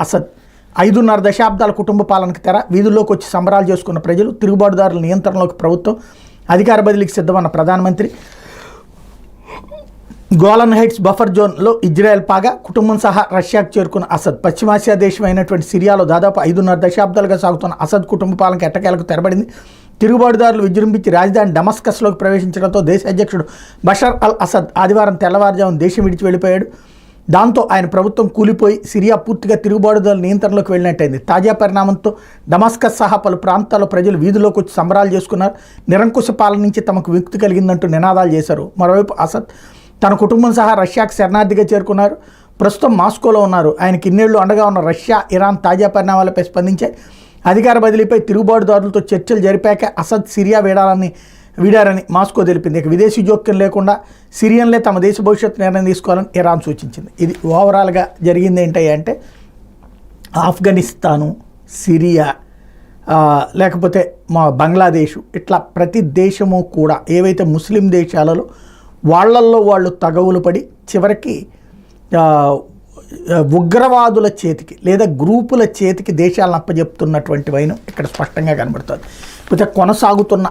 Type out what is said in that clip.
అసద్ 5.5 దశాబ్దాల కుటుంబ పాలనకు తెర, వీధుల్లోకి వచ్చి సంబరాలు చేసుకున్న ప్రజలు, తిరుగుబాటుదారుల నియంత్రణలోకి ప్రభుత్వం, అధికార బదిలీకి సిద్ధమన్న ప్రధానమంత్రి, గోలన్ హైట్స్ బఫర్ జోన్లో ఇజ్రాయెల్ పాగా, కుటుంబం సహా రష్యాకు చేరుకున్న అసద్. పశ్చిమాసియా దేశం అయినటువంటి సిరియాలో దాదాపు 5.5 దశాబ్దాలుగా సాగుతున్న అసద్ కుటుంబ పాలనకు ఎట్టకేలకు తెరబడింది. తిరుగుబాటుదారులు విజృంభించి రాజధాని డమస్కస్లోకి ప్రవేశించడంతో దేశ అధ్యక్షుడు బషర్ అల్ అసద్ ఆదివారం తెల్లవారుజామున దేశం విడిచి వెళ్ళిపోయాడు. దాంతో ఆయన ప్రభుత్వం కూలిపోయి సిరియా పూర్తిగా తిరుగుబాటుదారుల నియంత్రణలోకి వెళ్ళినట్టయింది. తాజా పరిణామంతో డమాస్కస్ సహా పలు ప్రాంతాల్లో ప్రజలు వీధుల్లోకి వచ్చి సంబరాలు చేసుకున్నారు. నిరంకుశ పాలన నుంచి తమకు విముక్తి కలిగిందంటూ నినాదాలు చేశారు. మరోవైపు అసద్ తన కుటుంబం సహా రష్యాకు శరణార్థిగా చేరుకున్నారు. ప్రస్తుతం మాస్కోలో ఉన్నారు. ఆయనకి ఇన్నేళ్లు అండగా ఉన్న రష్యా, ఇరాన్ తాజా పరిణామాలపై స్పందించాయి. అధికార బదిలీపై తిరుగుబాటుదారులతో చర్చలు జరిపాక అసద్ సిరియా వీడారని మాస్కో తెలిపింది. ఇక విదేశీ జోక్యం లేకుండా సిరియన్లే తమ దేశ భవిష్యత్తు నిర్ణయం తీసుకోవాలని ఇరాన్ సూచించింది. ఇది ఓవరాల్గా జరిగింది ఏంటంటే ఆఫ్ఘనిస్తాను, సిరియా, లేకపోతే మా బంగ్లాదేశ్, ఇట్లా ప్రతి దేశము కూడా ఏవైతే ముస్లిం దేశాలలో వాళ్ళల్లో వాళ్ళు తగవులు పడి చివరికి ఉగ్రవాదుల చేతికి లేదా గ్రూపుల చేతికి దేశాలను అప్పచెప్తున్నటువంటి వైనం ఇక్కడ స్పష్టంగా కనబడుతుంది. కొనసాగుతున్న